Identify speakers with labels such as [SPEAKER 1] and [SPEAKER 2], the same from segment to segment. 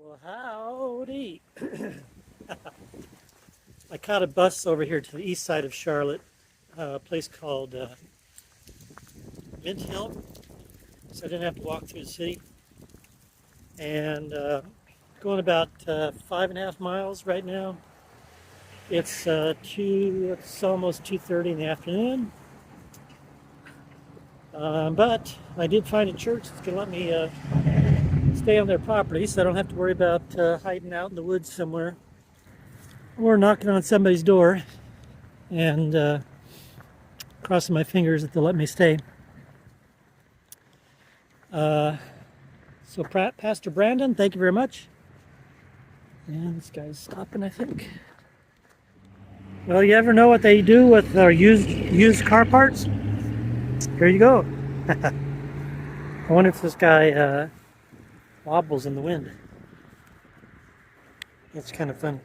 [SPEAKER 1] Well, howdy. I caught a bus over here to the east side of Charlotte, a place called Mint Hill, so I didn't have to walk through the city. And going about 5.5 miles right now. It's almost 2:30 in the afternoon. But I did find a church that's going to let me stay on their property, so I don't have to worry about hiding out in the woods somewhere or knocking on somebody's door and crossing my fingers that they'll let me stay. So Pastor Brandon, thank you very much. And this guy's stopping, I think. Well, you ever know what they do with used car parts? Here you go. I wonder if this guy wobbles in the wind. That's kind of fun.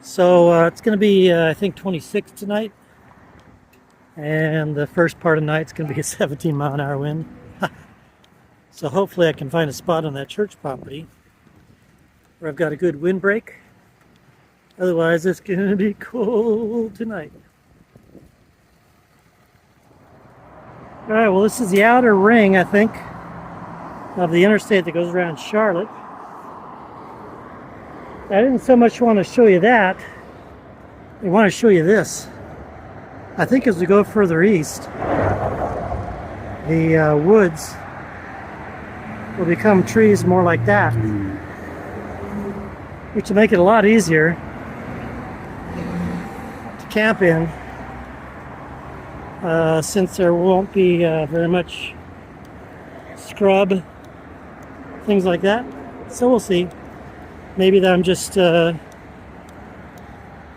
[SPEAKER 1] So it's going to be, I think, 26 tonight. And the first part of the night's going to be a 17-mile-an-hour wind. So hopefully I can find a spot on that church property where I've got a good windbreak. Otherwise, it's going to be cold tonight. All right, well, this is the outer ring, I think, of the interstate that goes around Charlotte. I didn't so much want to show you that. I want to show you this. I think as we go further east, the woods will become trees more like that, which will make it a lot easier to camp in, since there won't be very much scrub, things like that. So we'll see. Maybe that I'm just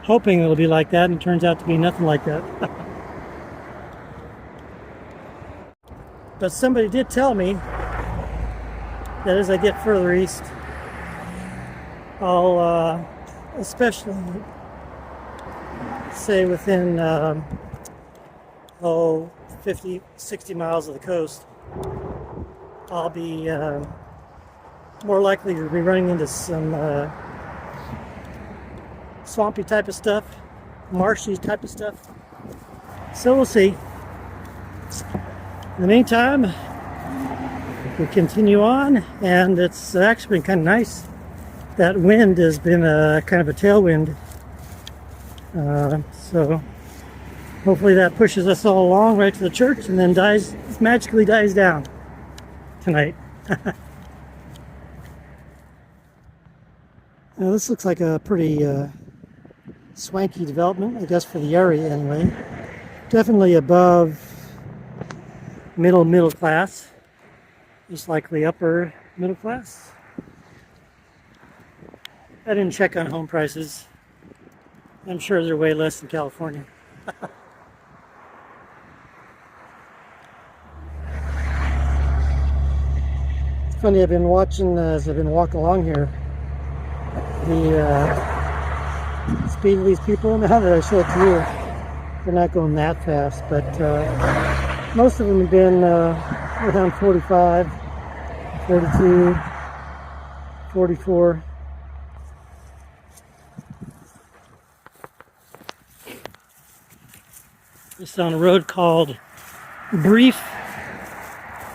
[SPEAKER 1] hoping it'll be like that, and it turns out to be nothing like that. But somebody did tell me that as I get further east, I'll especially say within 50, 60 miles of the coast, I'll be more likely to be running into some swampy type of stuff, marshy type of stuff. So we'll see. In the meantime, we continue on, and it's actually been kind of nice. That wind has been kind of a tailwind. So hopefully that pushes us all along right to the church and then magically dies down tonight. Now this looks like a pretty swanky development, I guess, for the area anyway. Definitely above middle class, just likely upper middle class. I didn't check on home prices. I'm sure they're way less than California. It's funny, I've been watching as I've been walking along here, the speed of these people. Now that I show it to you, they're not going that fast, but most of them have been around 45, 42, 44. Just on a road called Brief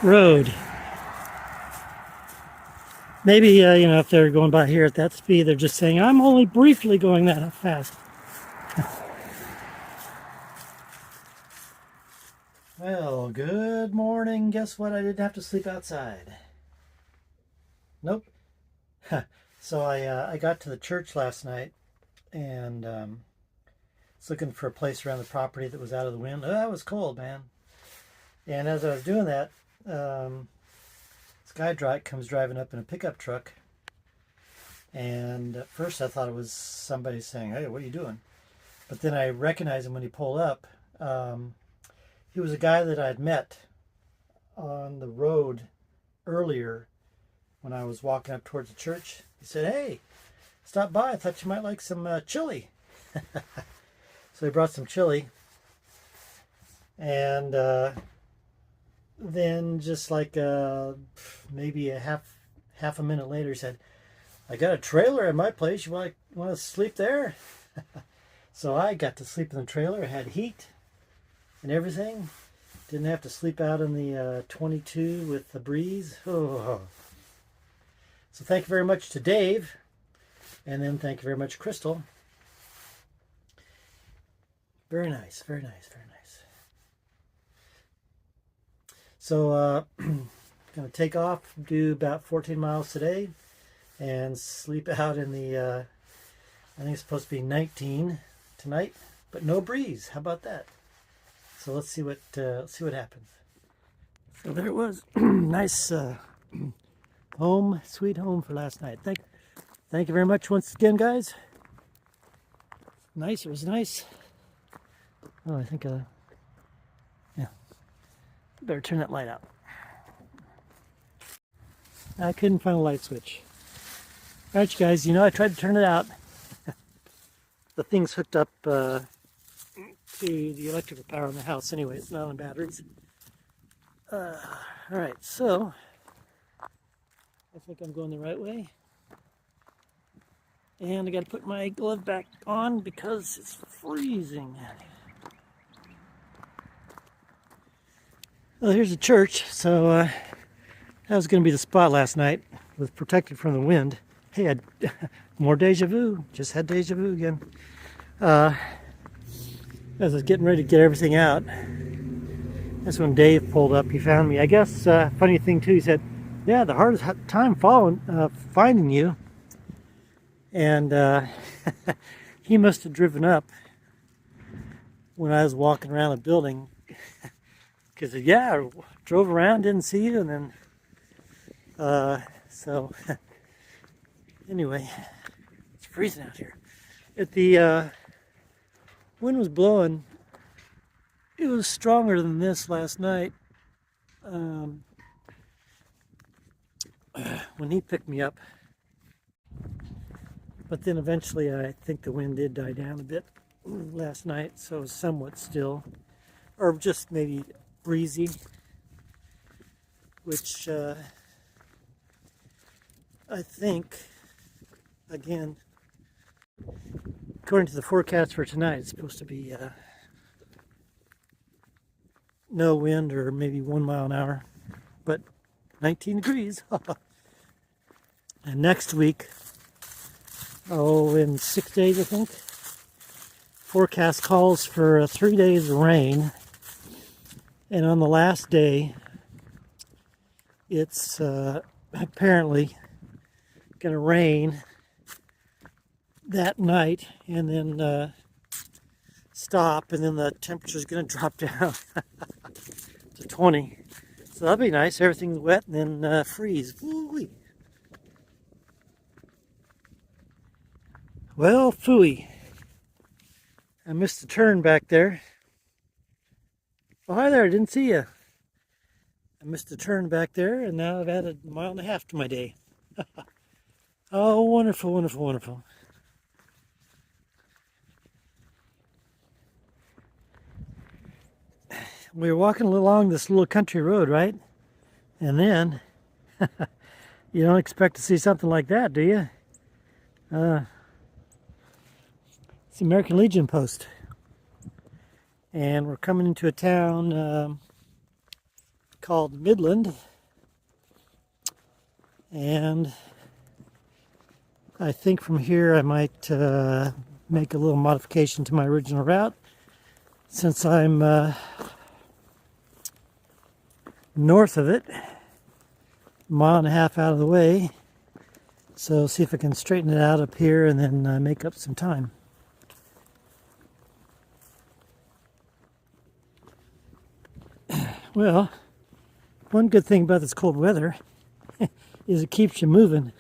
[SPEAKER 1] Road. Maybe, if they're going by here at that speed, they're just saying, I'm only briefly going that fast. Well, good morning. Guess what? I didn't have to sleep outside. Nope. So I got to the church last night and was looking for a place around the property that was out of the wind. Oh, that was cold, man. And as I was doing that, this guy comes driving up in a pickup truck. And at first I thought it was somebody saying, hey, what are you doing? But then I recognized him when he pulled up. He was a guy that I'd met on the road earlier when I was walking up towards the church. He said, hey, stop by. I thought you might like some chili. So he brought some chili. And then just like maybe a half a minute later, he said, "I got a trailer at my place. You want to sleep there?" So I got to sleep in the trailer. It had heat and everything. Didn't have to sleep out in the 22 with the breeze. Oh. So thank you very much to Dave. And then thank you very much, Crystal. Very nice, very nice, very nice. So I'm going to take off, do about 14 miles today, and sleep out in the, I think it's supposed to be 19 tonight, but no breeze. How about that? So let's see what happens. So there it was. Nice home, sweet home for last night. Thank you very much once again, guys. Nice, it was nice. Oh, I think, yeah. Better turn that light out. I couldn't find a light switch. All right, you guys, I tried to turn it out. The thing's hooked up to the electrical power in the house anyway. It's not on batteries. All right, so I think I'm going the right way. And I got to put my glove back on because it's freezing. Well, here's the church. So that was going to be the spot last night. It was protected from the wind. Hey, I had more deja vu. Just had deja vu again. As I was getting ready to get everything out, that's when Dave pulled up. He found me. I guess funny thing too. He said, "Yeah, the hardest time finding you." And he must have driven up when I was walking around the building. Because yeah, I drove around, didn't see you, and then so anyway, it's freezing out here. The wind was blowing. It was stronger than this last night when he picked me up. But then eventually I think the wind did die down a bit last night, so it was somewhat still, or just maybe breezy, which I think, again, according to the forecast for tonight, it's supposed to be no wind or maybe 1 mile an hour, but 19 degrees. And next week, in 6 days, I think, forecast calls for 3 days of rain. And on the last day, it's apparently going to rain that night and then stop, and then the temperature is going to drop down to 20. So that'll be nice. Everything's wet and then freeze. Woo-wee. Well, phooey. I missed a turn back there. Oh, hi there. I didn't see you. I missed a turn back there, and now I've added 1.5 miles to my day. Oh, wonderful, wonderful, wonderful. We were walking along this little country road, right? And then, you don't expect to see something like that, do you? It's the American Legion post. And we're coming into a town called Midland. And I think from here I might make a little modification to my original route, since I'm north of it, 1.5 miles out of the way. So see if I can straighten it out up here and then make up some time. Well, one good thing about this cold weather is it keeps you moving.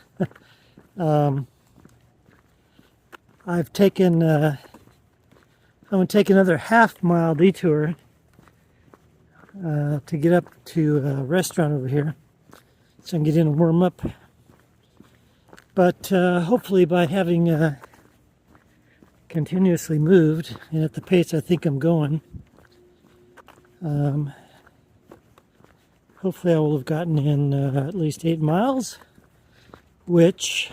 [SPEAKER 1] I've taken, I'm going to take another 1/2 mile detour to get up to a restaurant over here, so I can get in and warm up. But hopefully by having continuously moved, and at the pace I think I'm going, hopefully I will have gotten in at least 8 miles, which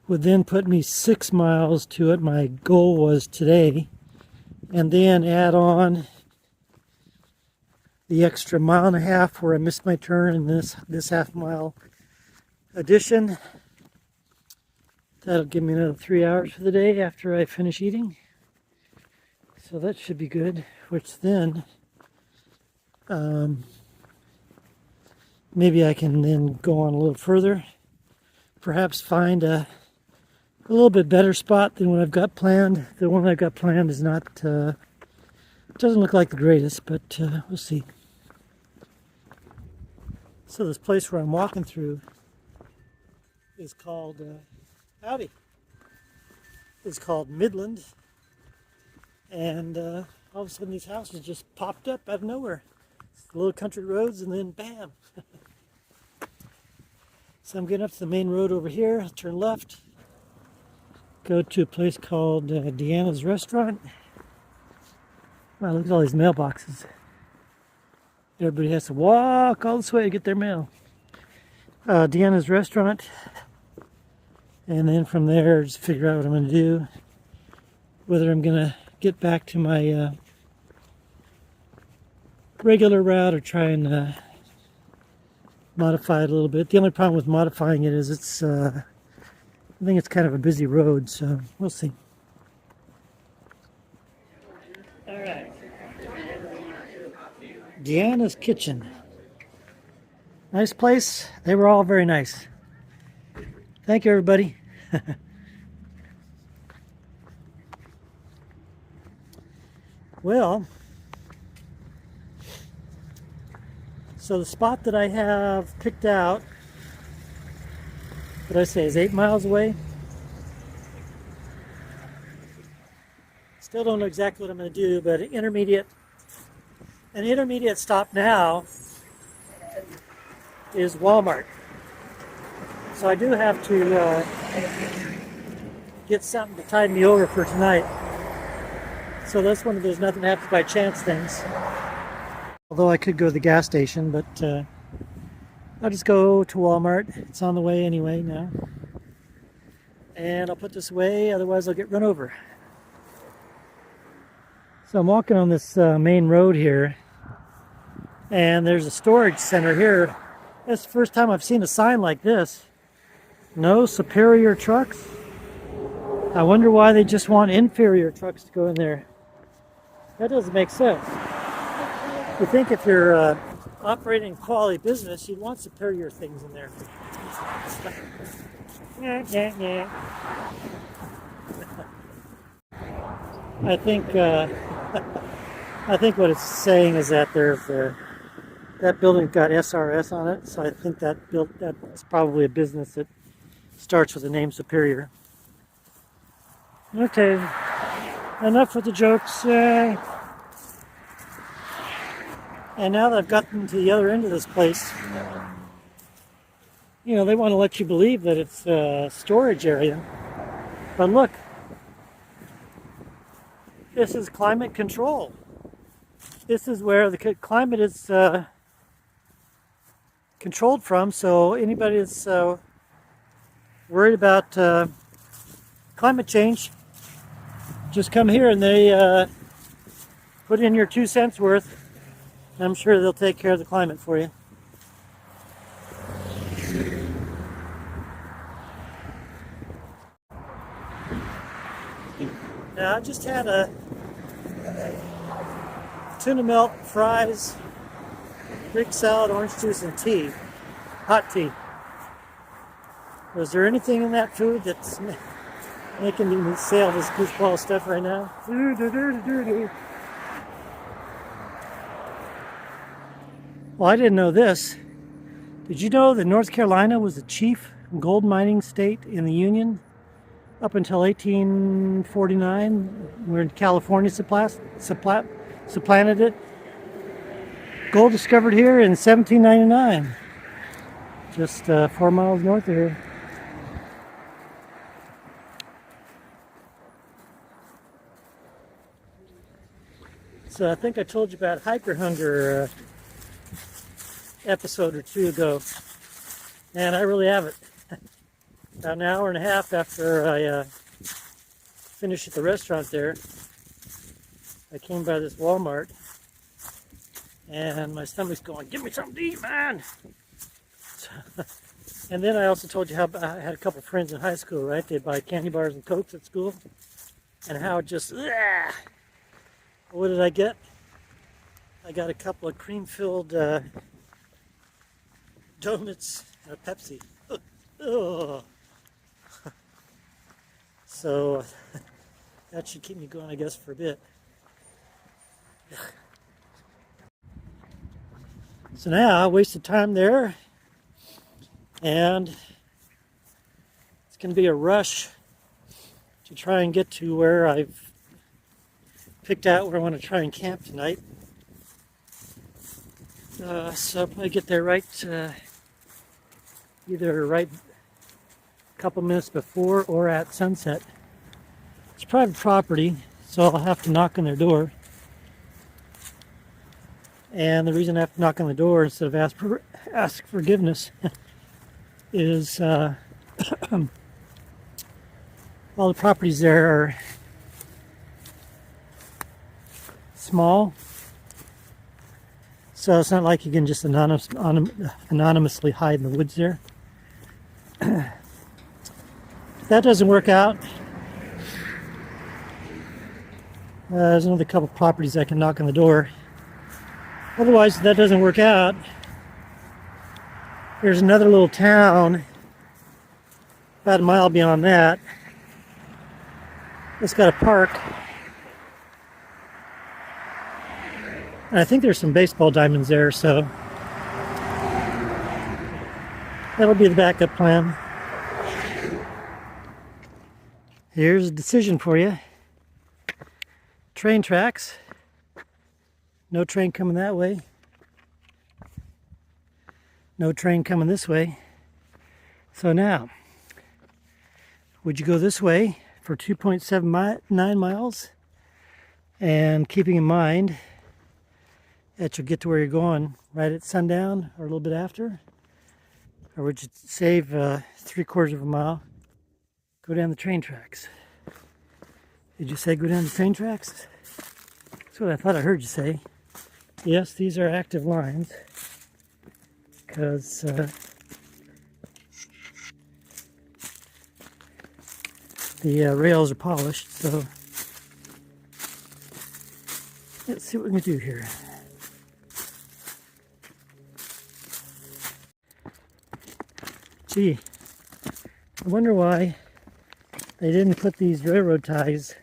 [SPEAKER 1] would then put me 6 miles to what my goal was today, and then add on the extra mile and a half where I missed my turn in this half mile addition. That'll give me another 3 hours for the day after I finish eating. So that should be good, which then maybe I can then go on a little further, perhaps find a little bit better spot than what I've got planned. The one I've got planned is not, doesn't look like the greatest, but we'll see. So this place where I'm walking through is called, howdy, it's called Midland. And all of a sudden these houses just popped up out of nowhere. It's little country roads and then bam. So I'm getting up to the main road over here, I'll turn left, go to a place called Deanna's Restaurant. Wow, look at all these mailboxes. Everybody has to walk all this way to get their mail. Deanna's Restaurant. And then from there, just figure out what I'm going to do. Whether I'm going to get back to my regular route or try and modify it a little bit. The only problem with modifying it is it's, I think it's kind of a busy road, so we'll see. All right. Deanna's Kitchen. Nice place. They were all very nice. Thank you, everybody. Well, so the spot that I have picked out, what did I say, is 8 miles away. Still don't know exactly what I'm going to do, but an intermediate stop now is Walmart. So I do have to get something to tide me over for tonight. So that's one of those nothing happens by chance things. Although I could go to the gas station, but I'll just go to Walmart. It's on the way anyway now. And I'll put this away, otherwise I'll get run over. So I'm walking on this main road here, and there's a storage center here. That's the first time I've seen a sign like this. No superior trucks. I wonder why they just want inferior trucks to go in there. That doesn't make sense. You think if you're operating quality business, you'd want superior things in there. I think what it's saying is that that building's got SRS on it, so I think that's probably a business that starts with the name Superior. Okay, enough with the jokes. And now that I've gotten to the other end of this place, you know, they want to let you believe that it's a storage area. But look, this is climate control. This is where the climate is controlled from, so anybody that's worried about climate change, just come here and they put in your 2 cents worth. I'm sure they'll take care of the climate for you. Now I just had a tuna melt, fries, Greek salad, orange juice, and tea. Hot tea. Was there anything in that food that's making me say all this goofball stuff right now? Well, I didn't know this. Did you know that North Carolina was the chief gold mining state in the Union up until 1849, when California supplanted it? Gold discovered here in 1799, just 4 miles north of here. So I think I told you about hiker hunger episode or two ago, and I really haven't. About an hour and a half after I finished at the restaurant there, I came by this Walmart, and my stomach's going, "Give me something to eat, man!" And then I also told you how I had a couple friends in high school, right? They'd buy candy bars and Cokes at school, and how it just, ugh. What did I get? I got a couple of cream-filled donuts and a Pepsi. Ugh. So that should keep me going, I guess, for a bit. So now I wasted time there, and it's going to be a rush to try and get to where I've picked out where I want to try and camp tonight. So I'll probably get there either right a couple minutes before or at sunset. It's private property, so I'll have to knock on their door. And the reason I have to knock on the door instead of ask forgiveness is all the properties there are small, so it's not like you can just anonymously hide in the woods there. If that doesn't work out, there's another couple properties I can knock on the door. Otherwise, if that doesn't work out, there's another little town about a mile beyond that. It's got a park. And I think there's some baseball diamonds there, so that'll be the backup plan. Here's a decision for you. Train tracks. No train coming that way. No train coming this way. So now, would you go this way for 2.79 miles? And keeping in mind that you'll get to where you're going right at sundown or a little bit after? Or would you save 3/4 of a mile? Go down the train tracks. Did you say go down the train tracks? That's what I thought I heard you say. Yes, these are active lines because the rails are polished. So let's see what we can do here. Gee, I wonder why they didn't put these railroad ties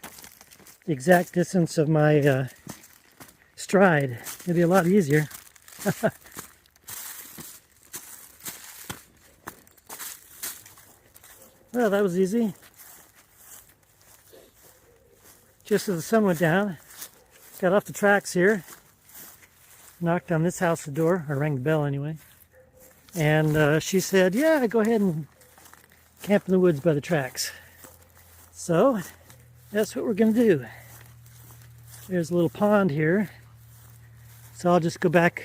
[SPEAKER 1] the exact distance of my stride. It'd be a lot easier. Well, that was easy. Just as the sun went down, got off the tracks here, knocked on this house door, or rang the bell anyway, and she said, yeah, go ahead and camp in the woods by the tracks. So that's what we're going to do. There's a little pond here, so I'll just go back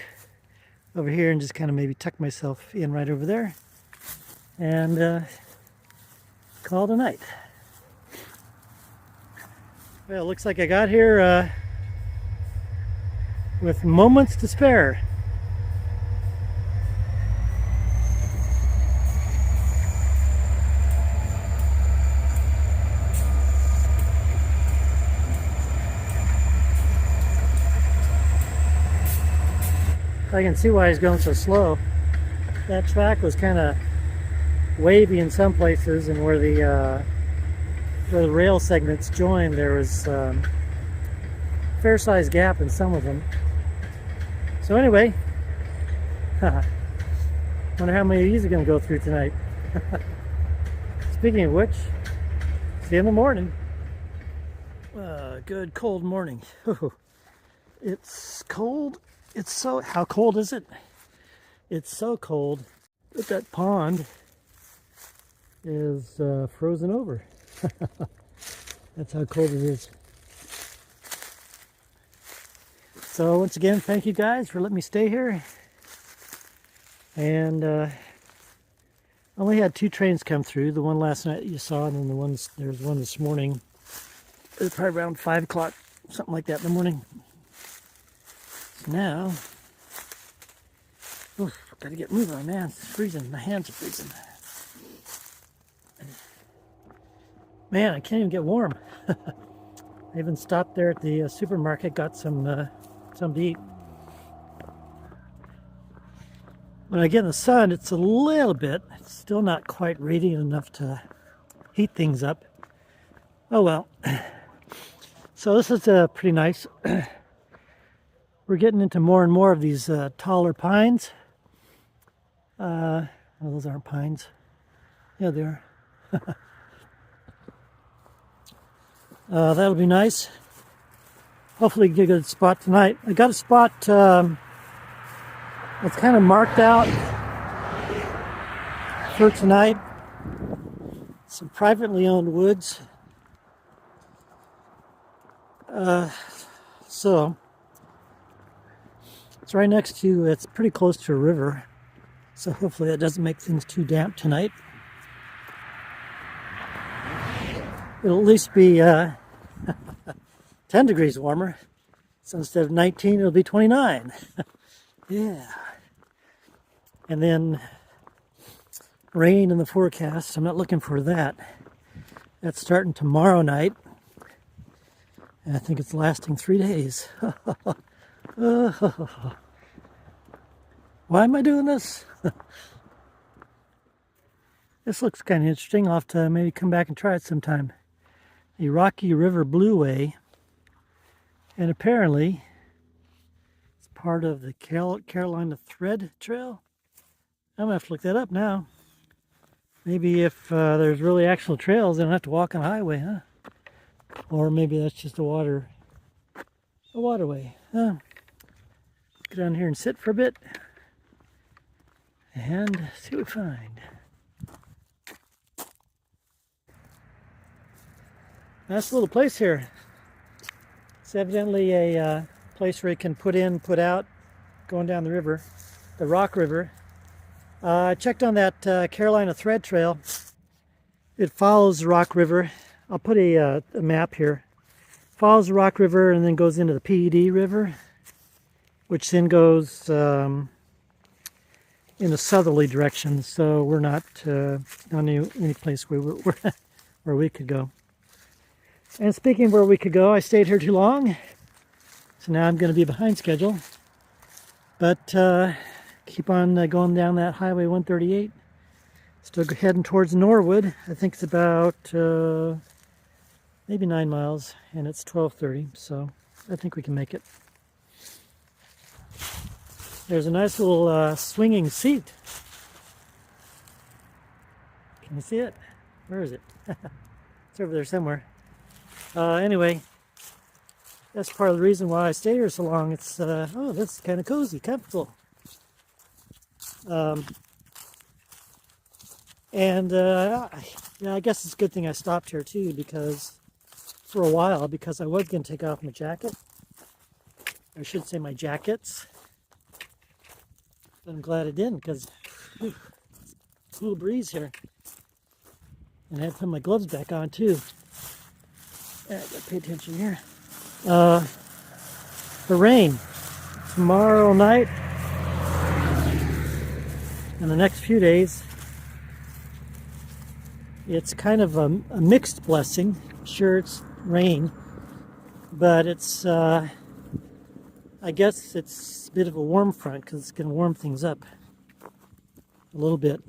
[SPEAKER 1] over here and just kind of maybe tuck myself in right over there and call it a night. Well, it looks like I got here with moments to spare. I can see why he's going so slow. That track was kind of wavy in some places, and where the rail segments joined, there was fair-sized gap in some of them. So anyway, wonder how many of these are going to go through tonight. Speaking of which, see you in the morning. Good cold morning. It's cold. It's so, how cold is it? It's so cold that that pond is frozen over. That's how cold it is. So once again, thank you guys for letting me stay here. And only had 2 trains come through. The one last night you saw, and then there's one this morning. It was probably around 5 o'clock, something like that in the morning. So now, gotta get moving, man. It's freezing. My hands are freezing. Man, I can't even get warm. I even stopped there at the supermarket, got some to eat. When I get in the sun, it's a little bit. It's still not quite radiant enough to heat things up. Oh well. So this is pretty nice. We're getting into more and more of these taller pines. Oh, those aren't pines. Yeah, they are. That'll be nice. Hopefully get a good spot tonight. I got a spot that's kind of marked out for tonight. Some privately owned woods. So it's right next to, it's pretty close to a river. So hopefully that doesn't make things too damp tonight. It'll at least be 10 degrees warmer. So instead of 19, it'll be 29. Yeah. And then rain in the forecast. I'm not looking for that. That's starting tomorrow night. And I think it's lasting 3 days. Why am I doing this? This looks kind of interesting. I'll have to maybe come back and try it sometime. A Rocky River Blueway, and apparently it's part of the Carolina Thread Trail. I'm gonna have to look that up now. Maybe if there's really actual trails, then I don't have to walk on a highway, huh? Or maybe that's just a waterway. Go down here and sit for a bit and see what we find. Nice little place here. It's evidently a place where you can put in, put out, going down the river, the Rock River. I checked on that Carolina Thread Trail. It follows the Rock River. I'll put a map here. Follows the Rock River and then goes into the PED River, which then goes in a southerly direction. So we're not any place where we could go. And speaking of where we could go, I stayed here too long, so now I'm going to be behind schedule. But keep on going down that Highway 138. Still heading towards Norwood. I think it's about maybe 9 miles, and it's 12:30, so I think we can make it. There's a nice little swinging seat. Can you see it? Where is it? It's over there somewhere. Anyway, that's part of the reason why I stay here so long. It's, oh, this is kind of cozy, comfortable. Yeah, I guess it's a good thing I stopped here too, because for a while, because I was going to take off my jacket. I should say my jackets. But I'm glad I didn't, because cool breeze here. And I had to put my gloves back on too. I gotta pay attention here. The rain tomorrow night and the next few days. It's kind of a mixed blessing. Sure, it's rain, but it's I guess it's a bit of a warm front because it's going to warm things up a little bit.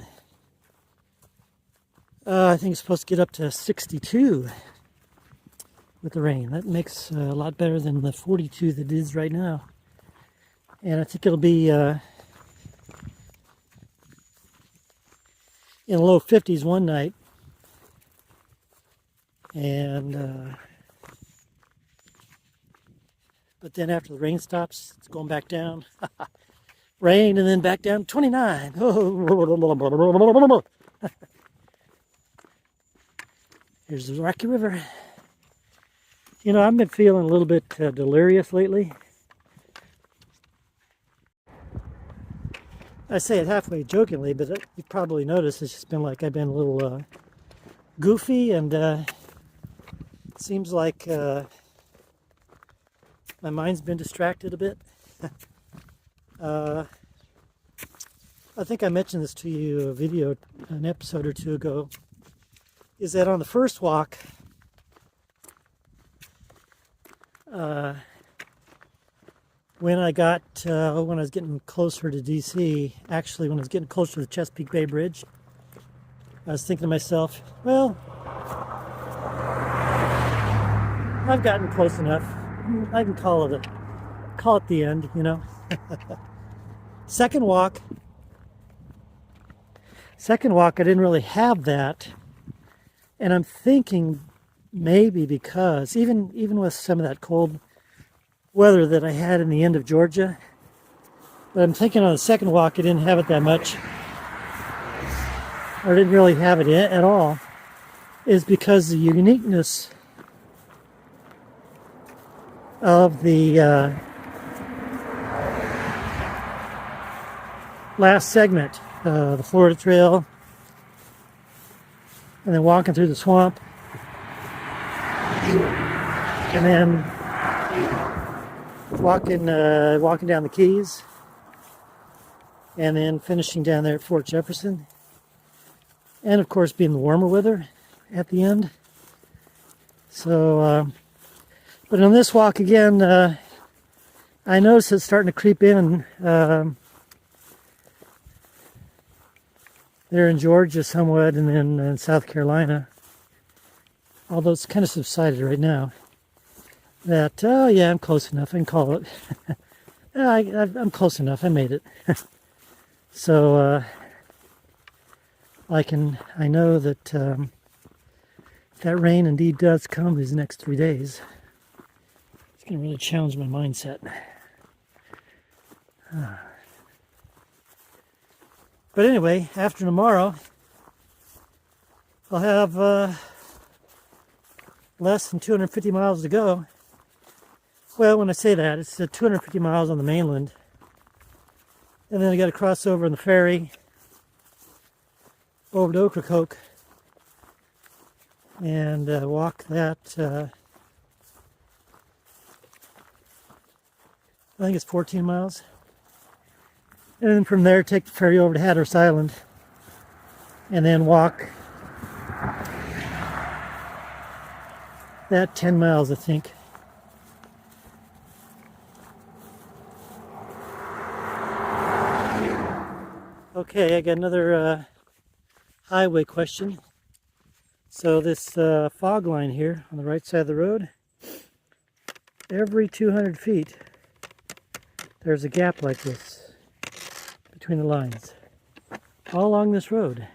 [SPEAKER 1] I think it's supposed to get up to 62 with the rain. That makes a lot better than the 42 that it is right now. And I think it'll be in the low 50s one night. And but then after the rain stops, it's going back down. Rain and then back down 29. Here's the Rocky River. You know, I've been feeling a little bit delirious lately. I say it halfway jokingly, but you probably noticed it's just been like I've been a little goofy, and it seems like my mind's been distracted a bit. I think I mentioned this to you an episode or two ago, is that on the first walk, when I was getting closer to DC, actually when I was getting closer to the Chesapeake Bay Bridge, I was thinking to myself, well, I've gotten close enough. I can call it the end, you know. Second walk, I didn't really have that, and I'm thinking maybe because even with some of that cold weather that I had in the end of Georgia, but I'm thinking on the second walk I didn't have it that much, or didn't really have it at all, is because the uniqueness of the last segment, the Florida Trail, and then walking through the swamp, and then walking down the Keys, and then finishing down there at Fort Jefferson, and of course being the warmer weather at the end. So, but on this walk again, I noticed it's starting to creep in. There in Georgia somewhat, and then in South Carolina, although it's kind of subsided right now, that, oh yeah, I'm close enough, I can call it. I'm close enough, I made it. So, I know that that rain indeed does come these next 3 days. It's going to really challenge my mindset. But anyway, after tomorrow, I'll have less than 250 miles to go. Well, when I say that, it's 250 miles on the mainland. And then I got to cross over on the ferry over to Ocracoke and walk that, I think it's 14 miles. And then from there, take the ferry over to Hatteras Island and then walk that 10 miles, I think. Okay, I got another highway question. So this fog line here on the right side of the road, every 200 feet, there's a gap like this between the lines, all along this road.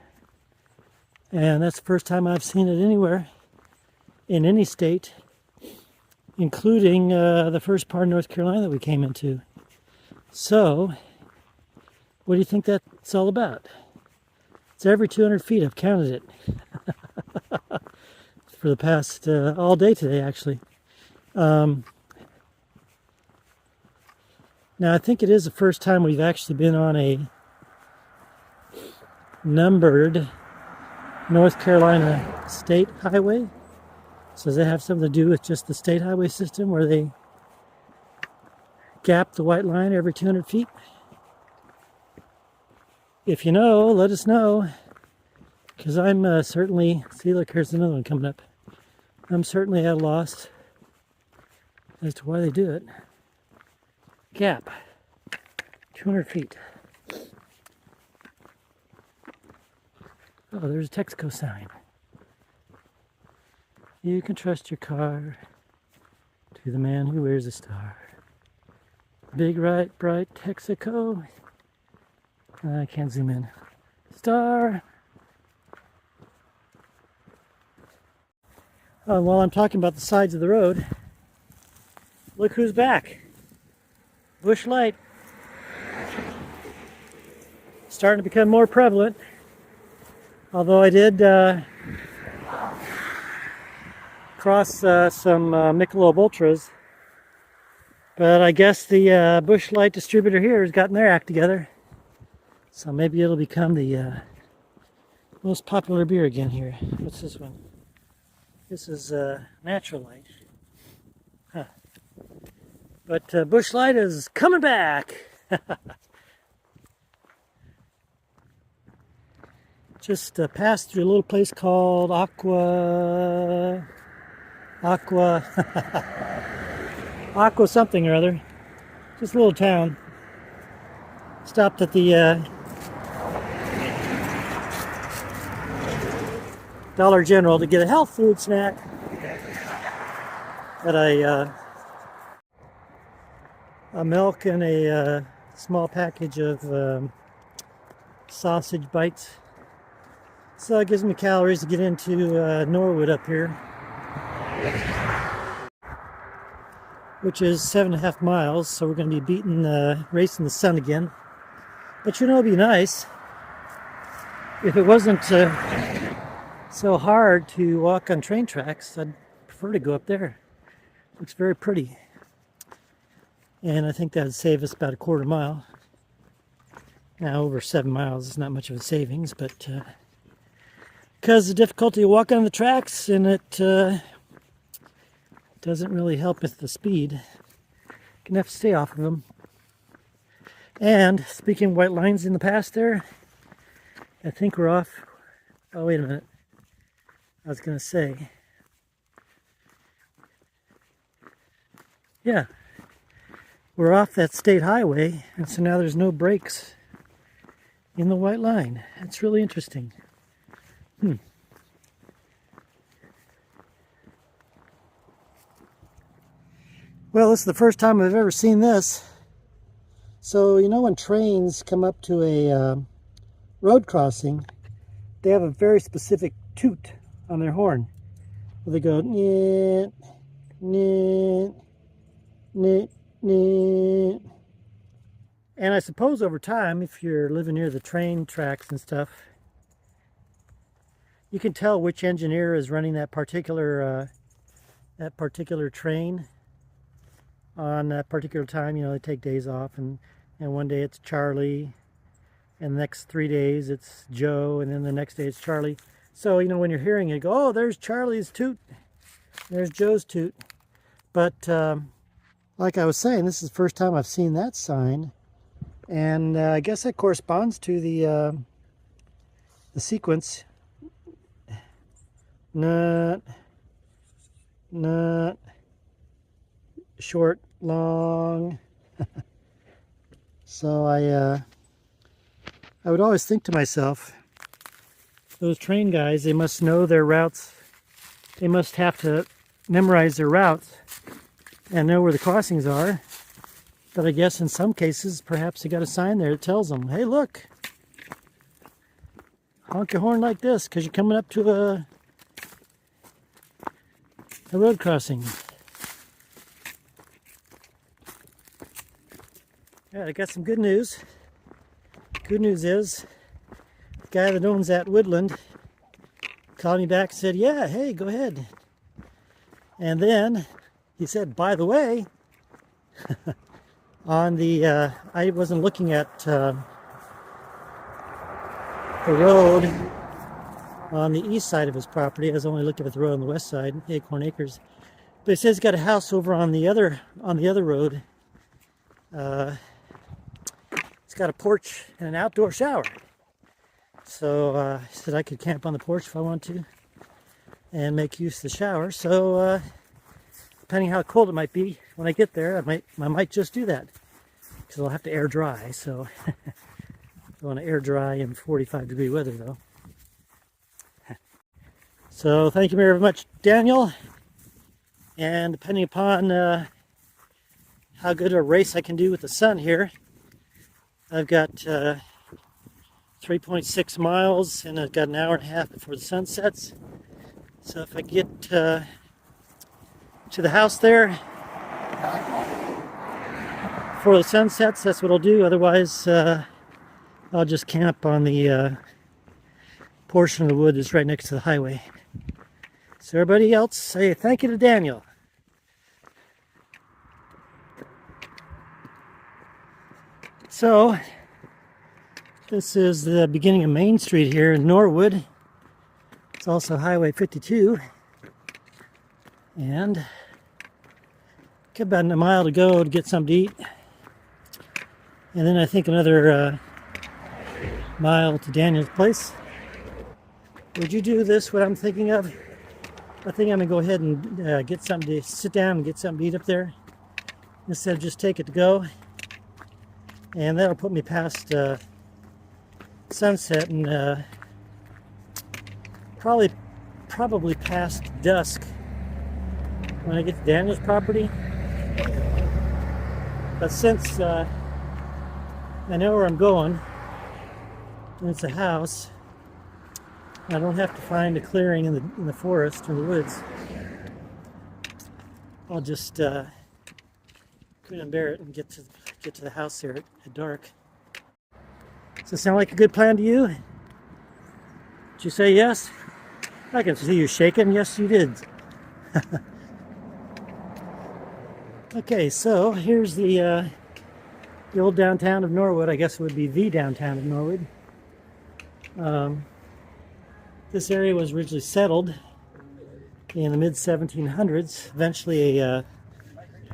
[SPEAKER 1] And that's the first time I've seen it anywhere, in any state, including the first part of North Carolina that we came into. So, what do you think that's all about? It's every 200 feet, I've counted it. For the past, all day today, actually. Now, I think it is the first time we've actually been on a numbered North Carolina state highway. So does that have something to do with just the state highway system where they gap the white line every 200 feet? If you know, let us know. Because I'm certainly, see, look, here's another one coming up. I'm certainly at a loss as to why they do it. Gap, 200 feet. Oh, there's a Texaco sign. You can trust your car to the man who wears a star. Big, bright Texaco. I can't zoom in. Star. While I'm talking about the sides of the road, look who's back. Bush light. Starting to become more prevalent. Although I did cross some Michelob Ultras. But I guess the Bush Light distributor here has gotten their act together. So maybe it'll become the most popular beer again here. What's this one? This is Natural Light. Huh. But Busch Light is coming back. Just passed through a little place called Aqua Aqua something or other. Just a little town. Stopped at the Dollar General to get a health food snack. Got a milk and a small package of sausage bites. So it gives me calories to get into Norwood up here, which is 7.5 miles. So we're going to be beating, racing the sun again. But you know, it'd be nice if it wasn't so hard to walk on train tracks. I'd prefer to go up there. Looks very pretty. And I think that would save us about a quarter mile. Now, over 7 miles is not much of a savings, but because of the difficulty of walking on the tracks, and it doesn't really help with the speed. You're gonna have to stay off of them. And speaking of white lines in the past there, I think we're off. Oh, wait a minute. I was gonna say, yeah, we're off that state highway, and so now there's no brakes in the white line. It's really interesting. Well, this is the first time I've ever seen this. So, you know, when trains come up to a road crossing, they have a very specific toot on their horn. Where they go, neet, neet, neet, neet. And I suppose over time, if you're living near the train tracks and stuff, you can tell which engineer is running that particular train on that particular time. You know, they take days off, and one day it's Charlie, and the next 3 days it's Joe, and then the next day it's Charlie. So, you know, when you're hearing it, go, oh, there's Charlie's toot, there's Joe's toot. But like I was saying, this is the first time I've seen that sign, and I guess that corresponds to the sequence. Nut, nut, short, long. So I would always think to myself, those train guys, they must know their routes. They must have to memorize their routes and know where the crossings are. But I guess in some cases, perhaps they got a sign there that tells them, hey, look, honk your horn like this because you're coming up to a road crossing. Yeah, I got some good news. Good news is, the guy that owns that woodland called me back and said, yeah, hey, go ahead. And then he said, by the way, on the, I wasn't looking at the road on the east side of his property. I was only looking at the road on the west side, Acorn Acres. But he says he's got a house over on the other road. It's got a porch and an outdoor shower. So he said I could camp on the porch if I want to and make use of the shower. So depending how cold it might be when I get there, I might just do that, because I'll have to air dry. So I want to air dry in 45-degree weather, though. So thank you very much, Daniel. And depending upon how good a race I can do with the sun here, I've got 3.6 miles, and I've got an hour and a half before the sun sets. So if I get to the house there before the sun sets, that's what I'll do. Otherwise, I'll just camp on the portion of the wood that's right next to the highway. So everybody else, say thank you to Daniel. So This is the beginning of Main Street here in Norwood. It's also Highway 52. And got about a mile to go to get something to eat. And then I think another mile to Daniel's place. Would you do this, what I'm thinking of? I think I'm going to go ahead and get something to sit down and get something to eat up there. Instead of just take it to go. And that'll put me past sunset and probably past dusk when I get to Daniel's property. But since I know where I'm going, and it's a house, I don't have to find a clearing in the forest or the woods. I'll just grin and bear it and get to the house here at dark. Does it sound like a good plan to you? Did you say yes? I can see you shaking. Yes, you did. Okay, so here's the old downtown of Norwood. I guess it would be the downtown of Norwood. This area was originally settled in the mid-1700s. Eventually a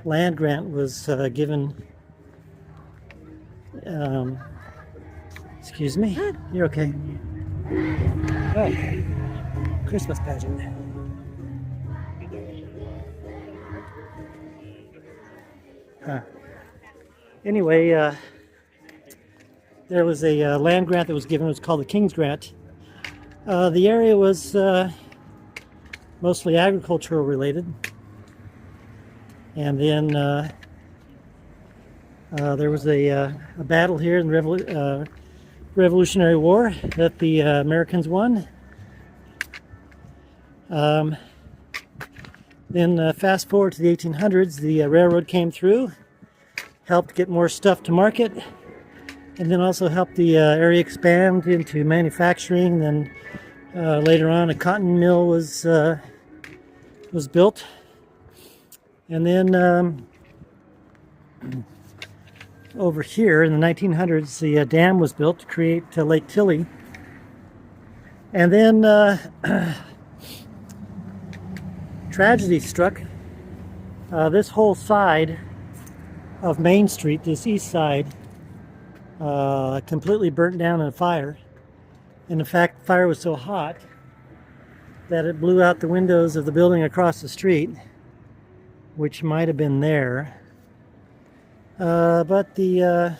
[SPEAKER 1] land grant was given. Excuse me, you're okay. Oh, Christmas pageant. Anyway, there was a land grant that was given. It was called the King's Grant. The area was mostly agricultural related, and then there was a battle here in the Revolutionary War that the Americans won. Then fast forward to the 1800s, the railroad came through, helped get more stuff to market, and then also helped the area expand into manufacturing. Then later on, a cotton mill was built, and then over here in the 1900s, the dam was built to create Lake Tilly, and then tragedy struck. This whole side of Main Street, this east side, completely burnt down in a fire. And in fact, the fire was so hot that it blew out the windows of the building across the street, which might have been there. But the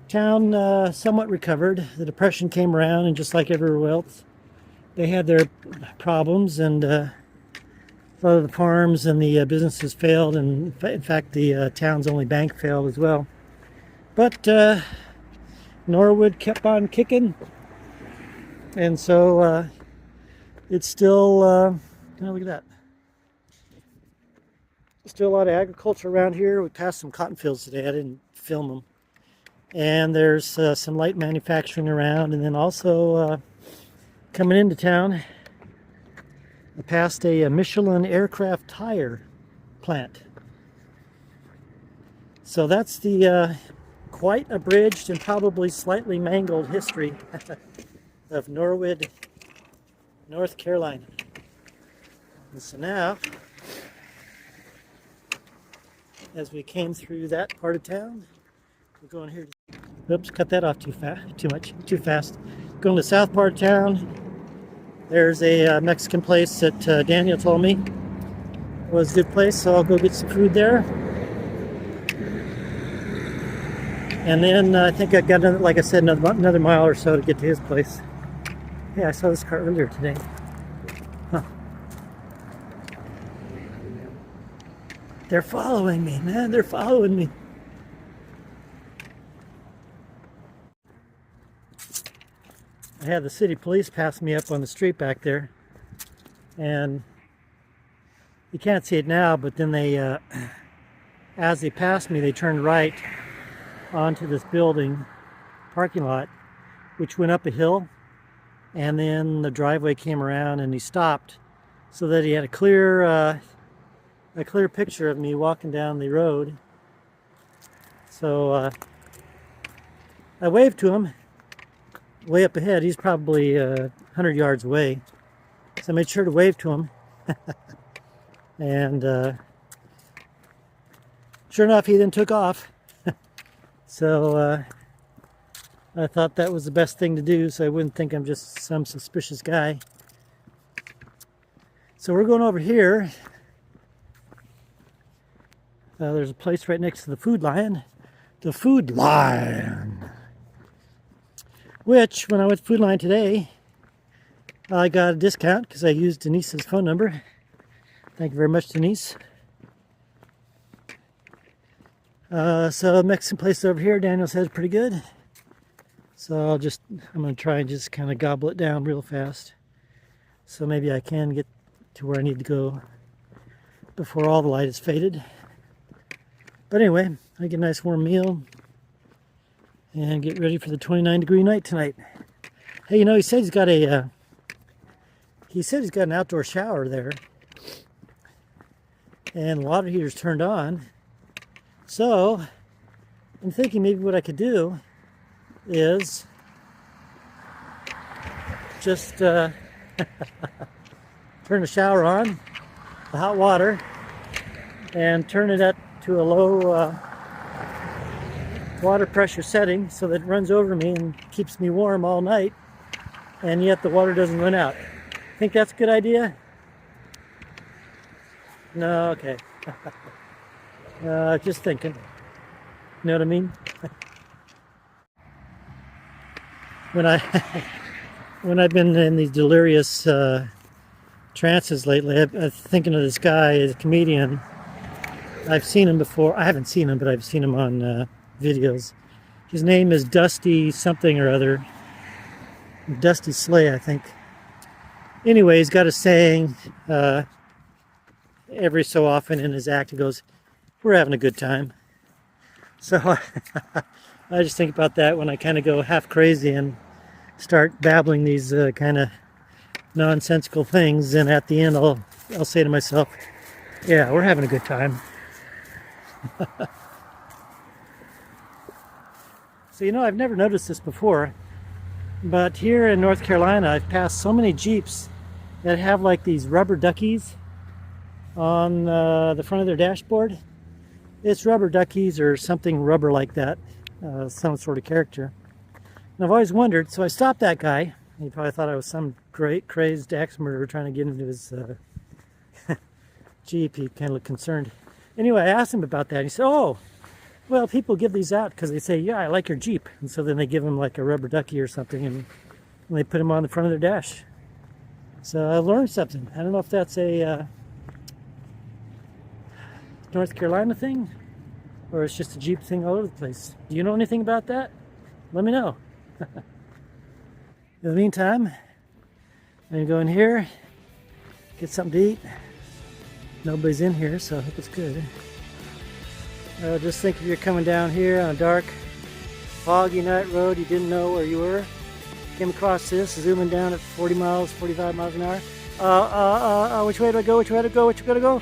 [SPEAKER 1] town somewhat recovered. The Depression came around, and just like everywhere else, they had their problems, and a lot of the farms and the businesses failed, and in fact the town's only bank failed as well. But Norwood kept on kicking, and so it's still, oh, look at that. Still a lot of agriculture around here. We passed some cotton fields today. I didn't film them. And there's some light manufacturing around, and then also coming into town, I passed a Michelin aircraft tire plant. So that's the quite abridged and probably slightly mangled history of Norwood, North Carolina. And so now, as we came through that part of town, we're going here. Oops, cut that off too fast. Going to the south part of town. There's a Mexican place that Daniel told me was a good place, so I'll go get some food there. And then I think I got, like I said, another mile or so to get to his place. Yeah, I saw this car earlier today. Huh. They're following me, man. They're following me. I had the city police pass me up on the street back there, and you can't see it now, but then they, as they passed me, they turned right onto this building parking lot, which went up a hill, and then the driveway came around and he stopped so that he had a clear picture of me walking down the road. So I waved to him way up ahead. He's probably 100 yards away. So I made sure to wave to him. And sure enough, he then took off. So I thought that was the best thing to do so I wouldn't think I'm just some suspicious guy. So we're going over here. There's a place right next to the Food Lion. The Food Lion. Which, when I went to Food Lion today, I got a discount because I used Denise's phone number. Thank you very much, Denise. So Mexican place over here, Daniel says pretty good. So I'm going to try and just kind of gobble it down real fast. So maybe I can get to where I need to go before all the light is faded. But anyway, I get a nice warm meal and get ready for the 29-degree night tonight. Hey, you know, he said he's got an outdoor shower there, and the water heater's turned on. So I'm thinking maybe what I could do is just turn the shower on, the hot water, and turn it up to a low water pressure setting so that it runs over me and keeps me warm all night, and yet the water doesn't run out. Think that's a good idea? No, okay. Just thinking. You know what I mean? When I've been in these delirious trances lately, I'm thinking of this guy, a comedian. I've seen him before. I haven't seen him, but I've seen him on videos. His name is Dusty something or other. Dusty Sleigh, I think. Anyway, he's got a saying every so often in his act. He goes, "We're having a good time." So I just think about that when I kind of go half crazy and start babbling these kind of nonsensical things. And at the end, I'll say to myself, "Yeah, we're having a good time." So, you know, I've never noticed this before, but here in North Carolina, I've passed so many Jeeps that have like these rubber duckies on the front of their dashboard. It's rubber duckies or something rubber like that, some sort of character. And I've always wondered, so I stopped that guy. He probably thought I was some great crazed axe murderer trying to get into his Jeep. He kind of looked concerned. Anyway, I asked him about that. He said, "Oh, well, people give these out because they say, yeah, I like your Jeep." And so then they give him like a rubber ducky or something, and they put him on the front of their dash. So I learned something. I don't know if that's a North Carolina thing or it's just a Jeep thing all over the place. Do you know anything about that? Let me know. In the meantime, I'm going to go in here, get something to eat. Nobody's in here, so I hope it's good. Just think if you're coming down here on a dark, foggy night road, you didn't know where you were, came across this, zooming down at 40 miles, 45 miles an hour. Which way do I go? Which way to go? Which way to go?